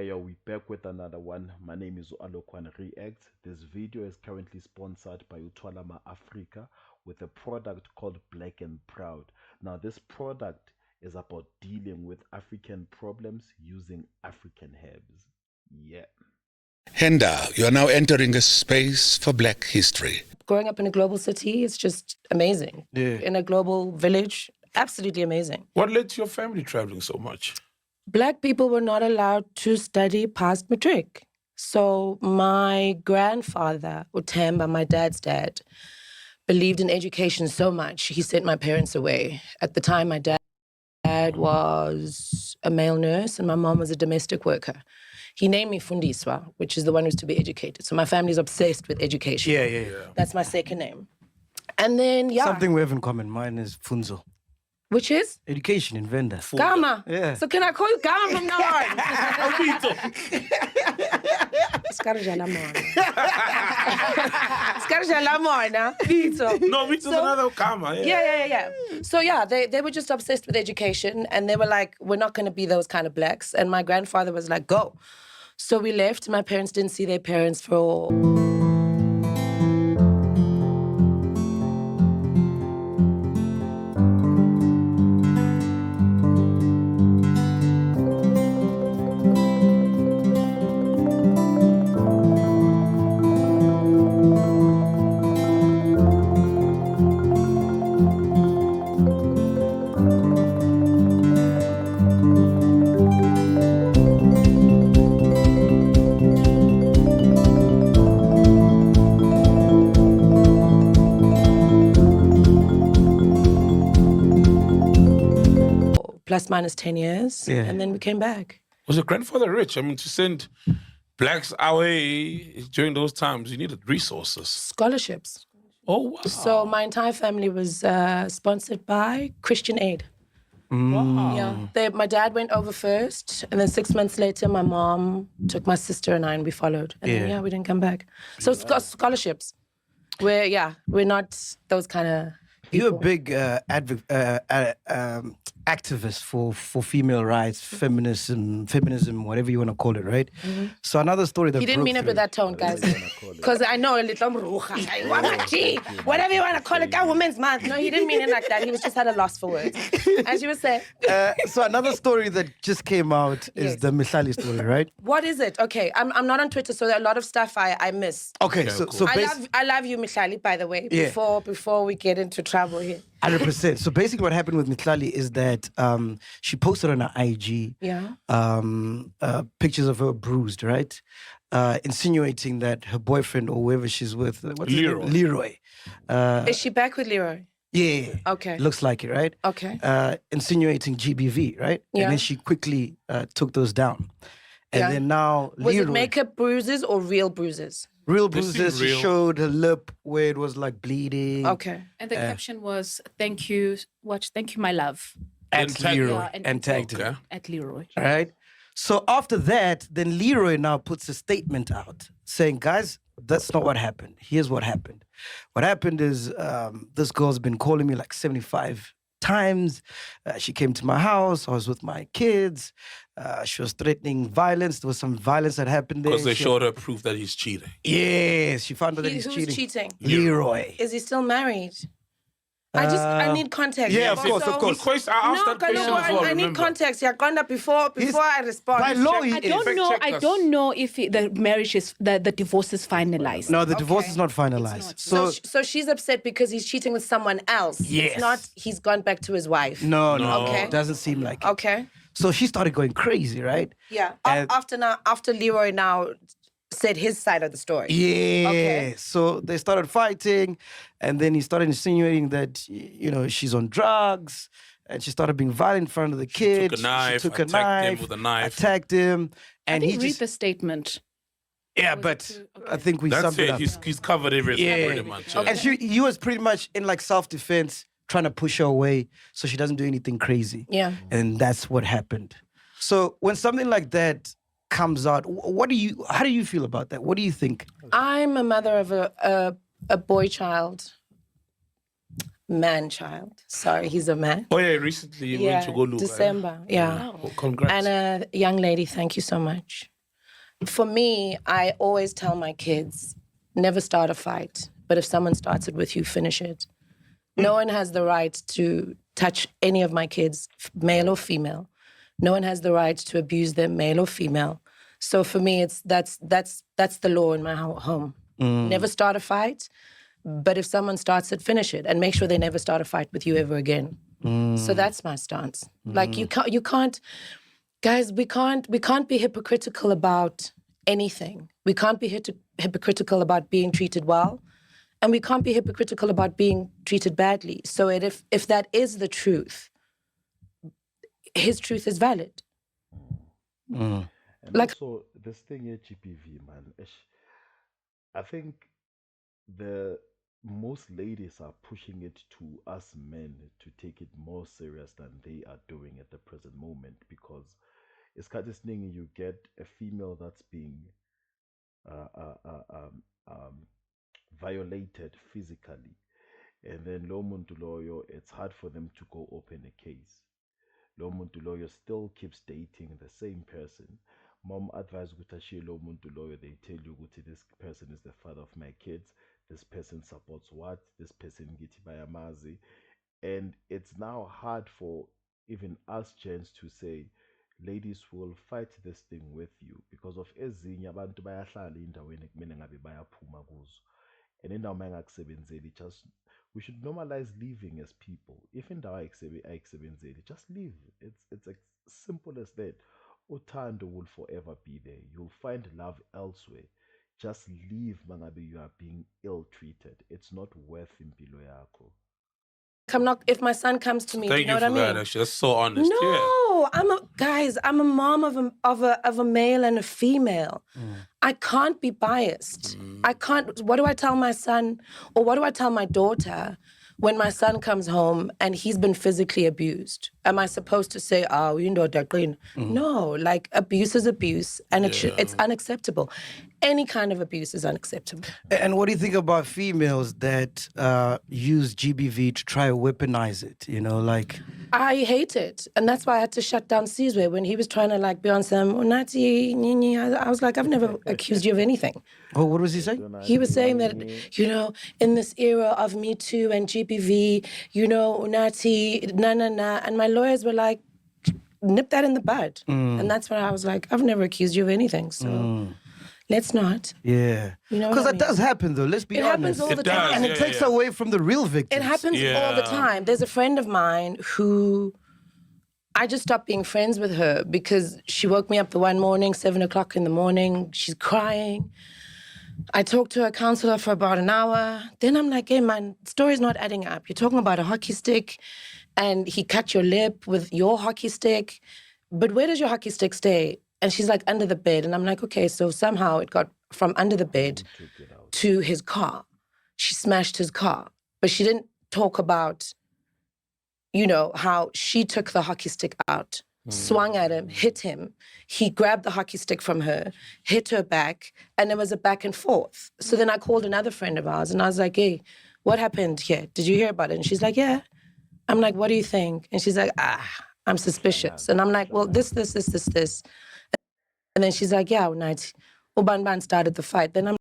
Hey yo, we back with another one. My name is Alokwan React. This video is currently sponsored by Utwalama Africa with a product called Black and Proud. Now, this product is about dealing with African problems using African herbs. Yeah. Henda, you are now entering a space for Black history. Growing up in a global city is just amazing. Yeah. In a global village, absolutely amazing. What led to your family traveling so much? Black people were not allowed to study past matric. So my grandfather, Utemba, my dad's dad, believed in education so much, he sent my parents away. At the time, my dad was a male nurse and my mom was a domestic worker. He named me Fundiswa, which is the one who's to be educated. So my family's obsessed with education. Yeah. That's my second name. And then, Something we have in common. Mine is Funzo. Which is? Education in Venda. Gama. Yeah. So can I call you Gama from now on? Scarja Lamona. Vito. No, Vito's another karma. Yeah. So yeah, they were just obsessed with education and they were like, we're not going to be those kind of blacks. And my grandfather was like, go. So we left. My parents didn't see their parents for... plus minus 10 years, and then we came back. Was your grandfather rich? I mean, to send blacks away during those times, you needed resources. Scholarships. Oh, wow. So my entire family was sponsored by Christian Aid. Wow. Yeah, my dad went over first, and then 6 months later, my mom took my sister and I, and we followed. And then, we didn't come back. So scholarships. We're not those kind of people. You're a big activist for female rights, feminism, whatever you want to call it, right? Mm-hmm. So another story that He didn't mean it with that tone, guys. Because I know a little whatever you want to call it, that women's month. No, he didn't mean it like that. He was just had a loss for words. As you were saying. So another story that just came out is the Mihlali story, right? What is it? Okay, I'm not on Twitter, so there are a lot of stuff I miss. Okay, so I love you, Mihlali, by the way, before we get into trouble here. 100%. So basically what happened with Mihlali is that she posted on her IG pictures of her bruised, right? Insinuating that her boyfriend or whoever she's with, what's his name? Leroy. Is she back with Leroy? Yeah. Okay. Looks like it, right? Okay. Insinuating GBV, right? Yeah. And then she quickly took those down. And then now Was Leroy, it makeup bruises or real bruises? real bruises, she showed her lip where it was like bleeding. Okay. And the caption was, thank you, my love. At Leroy. Yeah, and tagged him. At Leroy. All right. So after that, then Leroy now puts a statement out saying, guys, that's not what happened. Here's what happened. What happened is this girl's been calling me like 75 times. She came to my house. I was with my kids. She was threatening violence. There was some violence that happened there. Because they showed her proof that he's cheating. Yes, she found out that he's Who's cheating. cheating? Leroy. Is he still married? I need context. Yeah, of course. Good question. I asked that question as well, I need remember? context. Yeah, Gonda, before I respond. By law, he I is. don't know if the marriage is, the divorce is finalized. No, the divorce is not finalized. So she's upset because he's cheating with someone else. Yes. It's not he's gone back to his wife. No. Okay. It doesn't seem like it. Okay. So she started going crazy, right? Yeah. And- After Leroy now said his side of the story. Yeah. Okay. So they started fighting, and then he started insinuating that, she's on drugs, and she started being violent in front of the kid. took a knife, She took a attacked him knife, with a knife. attacked him, and I he didn't read just the statement. yeah. Was But it too- I think we That's summed it it. up. He's covered everything pretty much. Yeah. And he was pretty much in like self-defense, trying to push her away so she doesn't do anything crazy. Yeah. And that's what happened. So when something like that comes out, how do you feel about that? What do you think? I'm a mother of a boy child. Man-child. Sorry, he's a man. Oh yeah, recently you went to go look. December. Yeah. Oh, congrats. And a young lady, thank you so much. For me, I always tell my kids, never start a fight. But if someone starts it with you, finish it. No one has the right to touch any of my kids, male or female. No one has the right to abuse them, male or female. So for me, that's the law in my home. Never start a fight. But if someone starts it, finish it, and make sure they never start a fight with you ever again. So that's my stance. Like you can't, guys. We can't be hypocritical about anything. We can't be hypocritical about being treated well, and we can't be hypocritical about being treated badly. So if that is the truth, his truth is valid. And Like- also this thing here, GPV, man. I think most ladies are pushing it to us men to take it more serious than they are doing at the present moment, because it's kind of thing you get a female that's being violated physically, and then lo muntu loyo, it's hard for them to go open a case. Lo muntu loyo still keeps dating the same person. Mom advised ukuthi lo muntu loyo, they tell you ukuthi this person is the father of my kids, this person supports what, this person ngithi bayamazi. And it's now hard for even us gents to say, ladies will fight this thing with you, because of ezinye abantu bayahlala indaweni ekumele ngabe bayaphuma kuzo, and indawo mayengakusebenzeli, just we should normalize living as people. If indawo ayikusebenzeli, just leave. It's as simple as that. Uthando will forever be there. You'll find love elsewhere. Just leave mangabe you are being ill treated. It's not worth impilo yakho. If my son comes to me, Thank do you know you what for I that. mean? Actually, that's so honest. No, I'm a mom of a male and a female. I can't be biased. I can't. What do I tell my son, or what do I tell my daughter when my son comes home and he's been physically abused? Am I supposed to say, "Oh, you know, Declan"? No, like abuse is abuse, and it's unacceptable. Any kind of abuse is unacceptable. And what do you think about females that use GBV to try to weaponize it? You know, like... I hate it. And that's why I had to shut down Caesar when he was trying to like be on some Unati, Nini. I was like, I've never accused you of anything. Oh, what was he saying? He was saying that, you know, in this era of Me Too and GBV, you know, Unati, na. And my lawyers were like, nip that in the bud. And that's when I was like, I've never accused you of anything. So let's not. Yeah. You know Because what I that does happen, though. Let's be It honest. happens all the It does, time. And it takes away from the real victims. It happens all the time. There's a friend of mine who I just stopped being friends with her because she woke me up the one morning, 7 o'clock in the morning. She's crying. I talked to her counselor for about an hour. Then I'm like, hey, man, story's not adding up. You're talking about a hockey stick and he cut your lip with your hockey stick. But where does your hockey stick stay? And she's like, under the bed. And I'm like, okay, so somehow it got from under the bed to his car. She smashed his car. But she didn't talk about, you know, how she took the hockey stick out, swung at him, hit him. He grabbed the hockey stick from her, hit her back, and there was a back and forth. So then I called another friend of ours and I was like, hey, what happened here? Did you hear about it? And she's like, yeah. I'm like, what do you think? And she's like, I'm suspicious. And I'm like, well, this. And then she's like, yeah, Uban started the fight. Then I'm